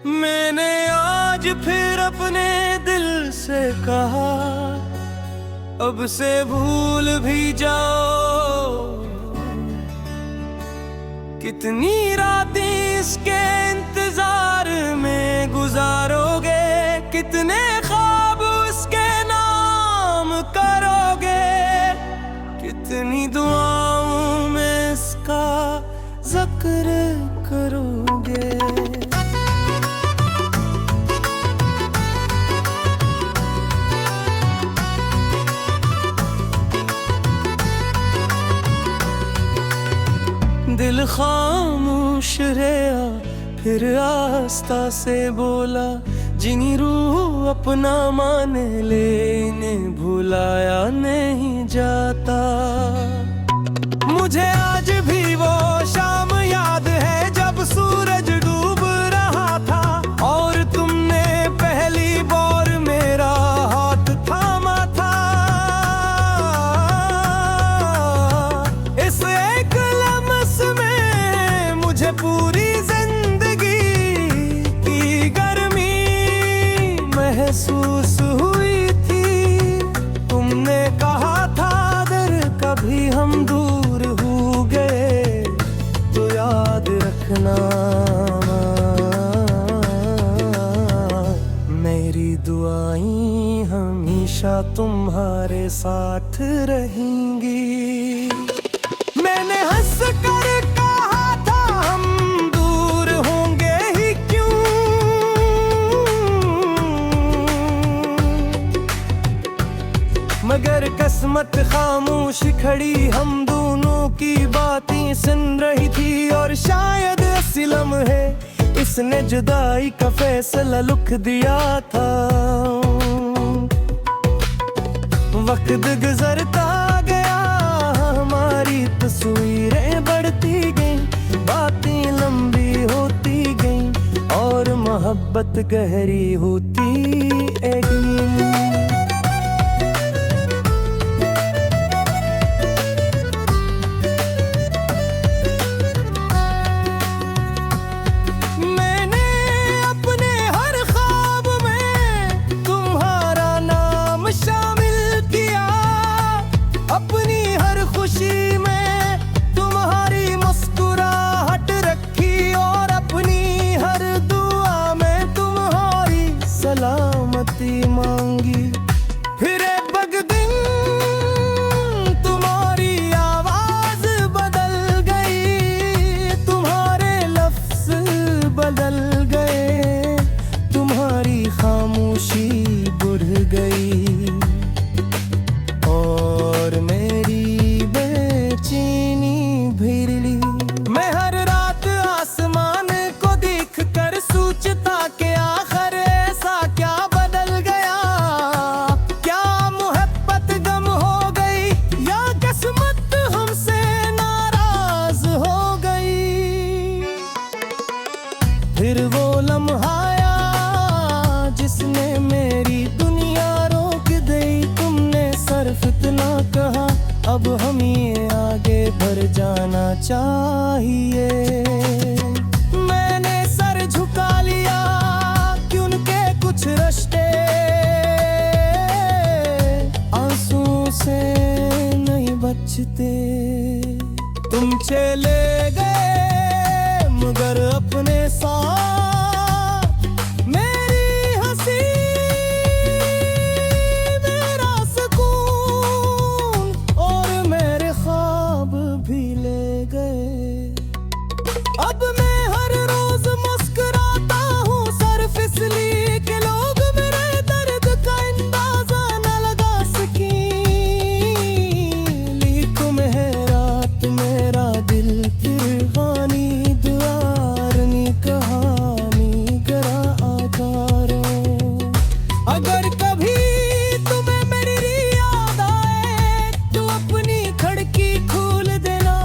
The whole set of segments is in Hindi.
मैंने आज फिर अपने दिल से कहा, अब से भूल भी जाओ। कितनी रातें इसके इंतजार में गुजारोगे, कितने ख्वाब उसके नाम करोगे, कितनी दुआओं में इसका जिक्र करोगे। दिल खामोश रहा, फिर आस्ता से बोला, जिनी रूह अपना मान ले, इन्हें भुलाया नहीं जाता। मुझे आज भी वो शाम याद है जब सूरज डूब रहा था और तुमने पहली बार मेरा हाथ थामा था। इस एक लम्स में मुझे पूरी जिंदगी की गर्मी महसूस हुई थी। तुमने कहा था अगर कभी हम दूर हो गए तो याद रखना, मेरी दुआएं हमेशा तुम्हारे साथ रहेंगी। मैंने हंस कर कहा था हम दूर होंगे ही क्यों, मगर किस्मत खामोश खड़ी हम दोनों की बातें सुन रही थी। और शायद इस लम्हे इसने जुदाई का फैसला लिख दिया था। वक्त गुजरता गया, हमारी तस्वीरें बढ़ती गईं, बातें लंबी होती गईं और मोहब्बत गहरी होती गई। सलामती मांगी, फिर एक दिन तुम्हारी आवाज बदल गई, तुम्हारे लफ्ज बदल गए, तुम्हारी खामोशी बढ़ गई और मेरी बेचैनी भर ली। मैं हर रात आसमान को देख कर सोचता कि आखिर क्या बदल गया, क्या मोहब्बत गम हो गई या किस्मत हमसे नाराज हो गई। फिर वो लम्हा आया जिसने मेरी दुनिया रोक दी। तुमने सिर्फ इतना कहा, अब हमें आगे बढ़ जाना चाहिए। मैंने सर झुका लिया, कुछ रिश्ते आंसू से नहीं बचते। तुम चले गए मगर अपने साथ मेरी हंसी, मेरा सुकून और मेरे ख्वाब भी ले गए। अब मैं हर रोज मुस्कुराता हूँ सिर्फ इसलिए कि लोग मेरे दर्द का अंदाजा न लगा सके। लिखो मेहरात मेरा दिल फिर गानी दुआरनी कहानी करा आधारो। अगर कभी तुम्हें मेरी याद आए तो अपनी खिड़की खोल देना।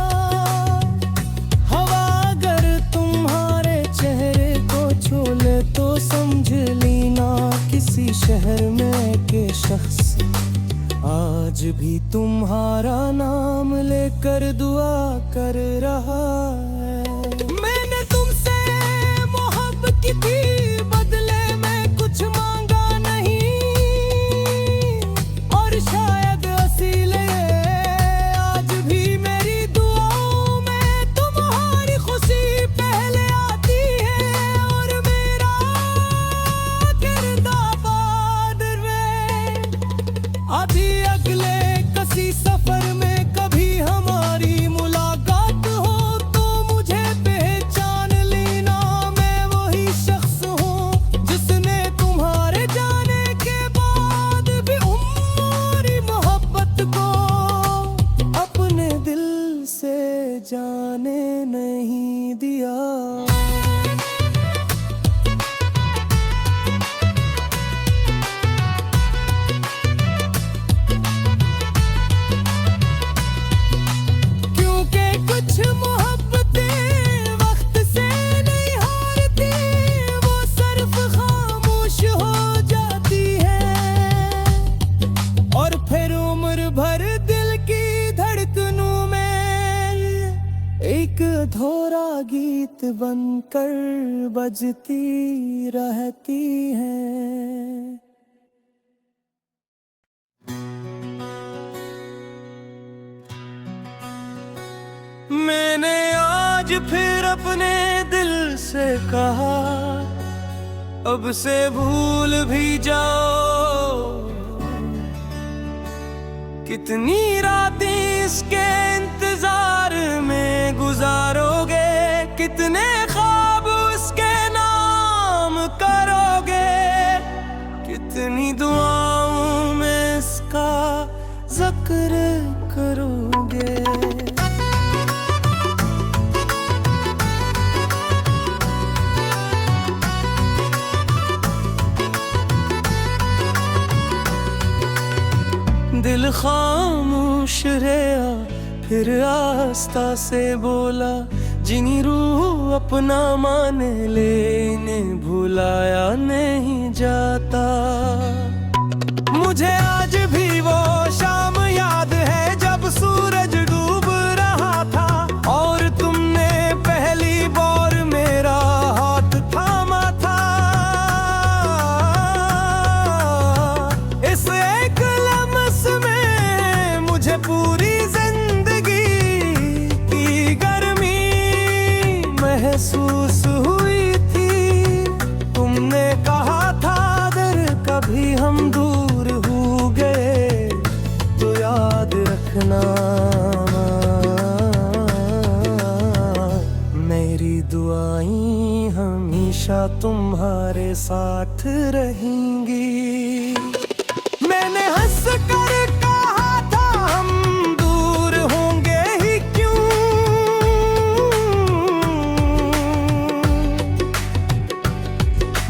हवा अगर तुम्हारे चेहरे को छोले तो समझ लेना किसी शहर में के शख्स आज भी तुम्हारा नाम लेकर दुआ कर रहा है। मैंने तुमसे मोहब्बत की थी जाने नहीं दिया। क्योंकि कुछ मोहब्बतें वक्त से नहीं हारती, वो सिर्फ खामोश हो जाती है और फिर उम्र भर दिल की धड़कनों में एक अधूरा गीत बनकर बजती रहती है। मैंने आज फिर अपने दिल से कहा, अब से भूल भी जाओ। कितनी रातें इसके इंतजार में गुजारोगे, कितने ख्वाब उसके नाम करोगे, कितनी दुआओं में इसका जिक्र करोगे। दिल खामोश रहा, फिर आस्ता से बोला, जिनी रूह अपना मान ले, इन्हें भुलाया नहीं जाता। मुझे आज भी वो शाम याद है जब सूरज डूब रहा था और तुमने पहली बार मेरा हाथ थामा था। इस एक लम्स में मुझे पूरी जिंदगी की गर्मी महसूस हुई थी। तुमने कहा था अगर कभी हम दूर हो गए तो याद रखना, मेरी दुआएं हमेशा तुम्हारे साथ रहेंगी। मैंने हंस कर कहा था हम दूर होंगे ही क्यों,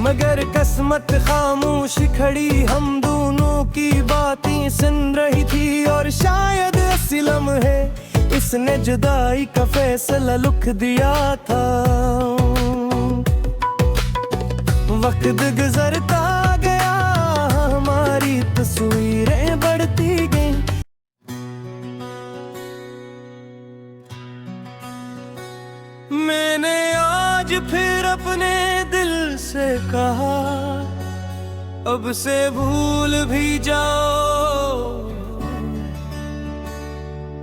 मगर किस्मत खामोश खड़ी हम दोनों की बातें सुन रही थी। और शायद इस लम्हे इसने जुदाई का फैसला लिख दिया था। वक्त गुजरता गया, हमारी तस्वीरें बढ़ती गईं। मैंने आज फिर अपने दिल से कहा, अब से भूल भी जाओ।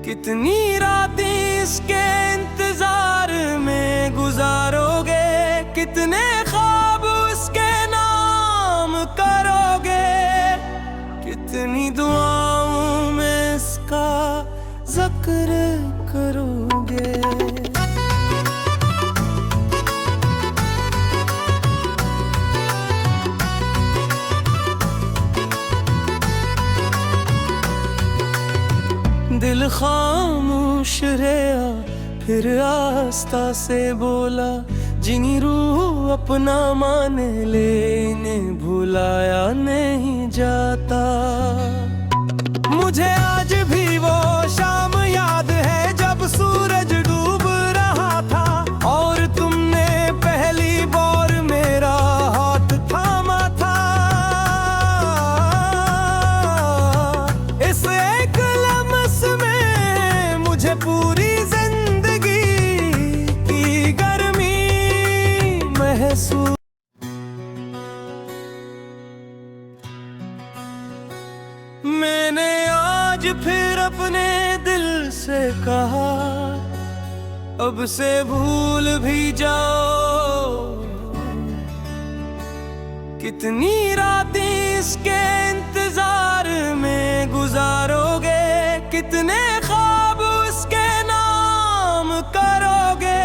कितनी रातें इसके इंतजार में गुजारोगे, कितने ख्वाब उसके नाम करोगे, कितनी दुआओं में इसका जिक्र करोगे। दिल खामोश रहा, फिर आस्ता से बोला, जिनी रूह अपना मान ले, इन्हें भुलाया नहीं जाता। मुझे आज भी वो शाम याद है जब सूरज डूब रहा था और तुमने पहली बार मेरा हाथ थामा था। इस एक लम्स में मुझे पूरी जिंदगी की गर्मी महसूस। मैंने आज फिर अपने दिल से कहा, अब से भूल भी जाओ। कितनी रातें इसके इंतजार में गुजारोगे, कितने ख्वाब उसके नाम करोगे,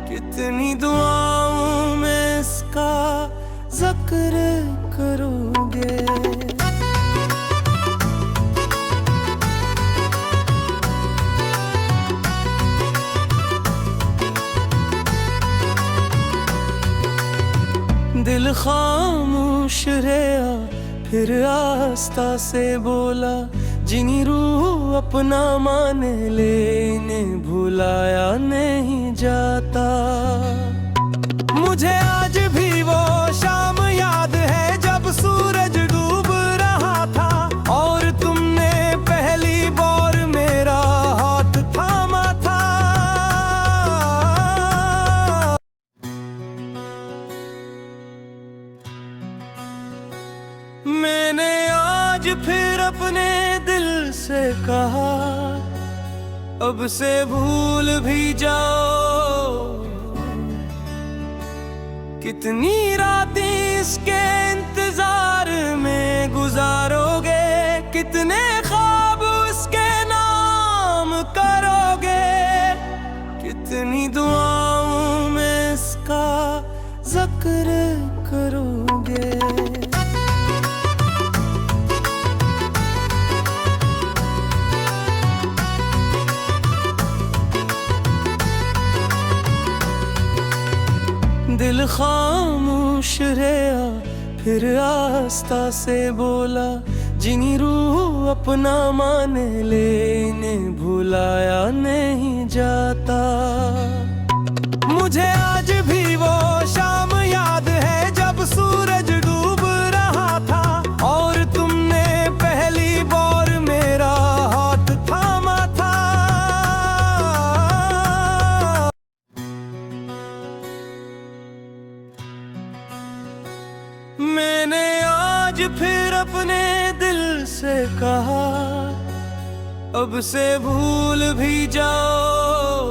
कितनी दुआओं में इसका जिक्र करोगे। दिल खामोश रहा, फिर आस्ता से बोला, जिनी रूह अपना मान लेने भुलाया नहीं जाता। मुझे आज भी वो शाम याद है जब सूरज डूब रहा था और तुमने पहली बार मेरा हाथ थामा था। मैंने आज फिर अपने दिल से कहा, अब से भूल भी जाओ। कितनी रातें इसके इंतजार में गुजारोगे, कितने ख्वाब उसके नाम करोगे, कितनी दुआओं में इसका जिक्र करोगे। दिल खामोश रहा, फिर आस्ता से बोला, जिनी रूह अपना मान लेने भुलाया नहीं जाता। मुझे आज भी वो शाम याद है जब सूरज डूब रहा था और तुमने पहली बार मेरा हाथ थामा था। मैंने आज फिर अपने दिल से कहा, अब से भूल भी जाओ।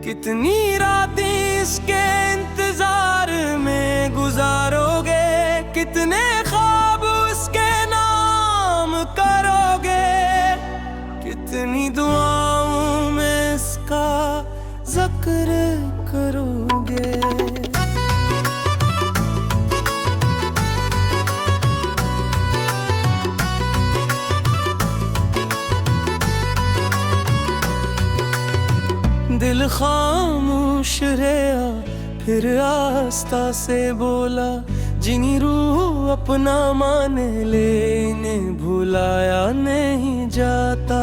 कितनी रातें इसके इंतजार में गुजारोगे, कितने ख्वाब उसके नाम करोगे, कितनी दुआओं में इसका जिक्र करोगे। दिल खामोश रहा, फिर आस्ता से बोला, जिनी रूह अपना मान लेने भुलाया नहीं जाता।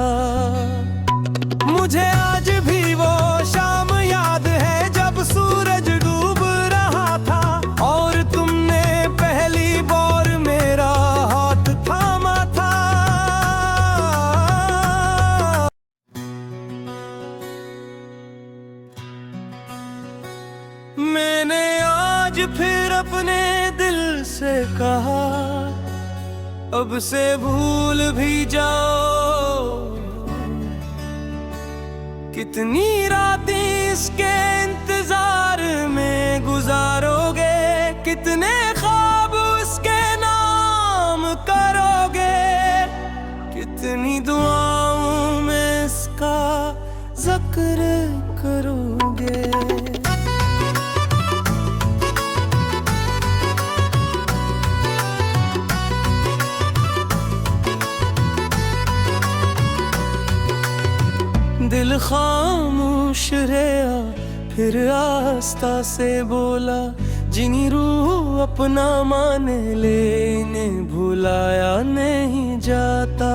मुझे आज भी वो शाम याद है जब सूरज डूब रहा था और तुमने पहली बार मेरा हाथ थामा था। मैंने आज फिर अपने दिल से कहा, अब से भूल भी जाओ। कितनी रातें इसके इंतजार में गुजारोगे, कितने ख्वाब उसके नाम करोगे, कितनी दुआओं में इसका जिक्र करोगे। दिल खामोश रहा, फिर आस्ता से बोला, जिनी रूह अपना मान लेने भुलाया नहीं जाता।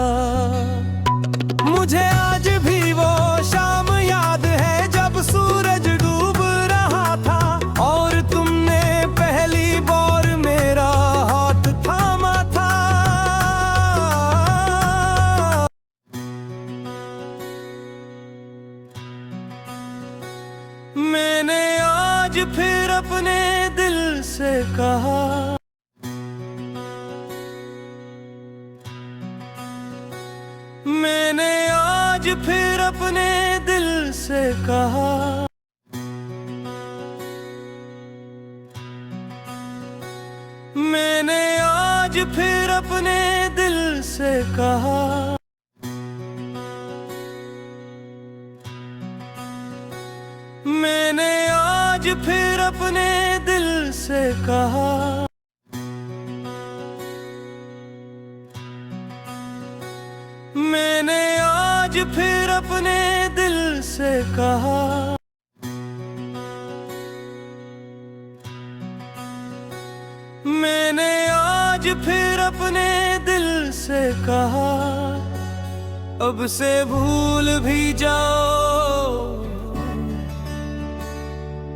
मुझे आज भी वो शाम याद है जब सूरज डूब रहा था और तुमने पहली बार मेरा हाथ थामा था। मैंने आज फिर अपने दिल से कहा, मैंने आज फिर अपने दिल से कहा, मैंने आज फिर अपने दिल से कहा। मैंने आज फिर अपने दिल से कहा, मैंने आज फिर अपने दिल से कहा। आज फिर अपने दिल से कहा, अब से भूल भी जाओ।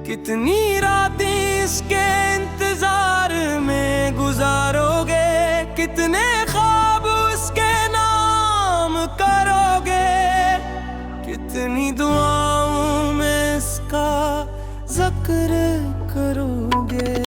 कितनी रातें इसके इंतजार में गुजारोगे, कितने ख्वाब उसके नाम करोगे, कितनी दुआओं में इसका जिक्र करोगे।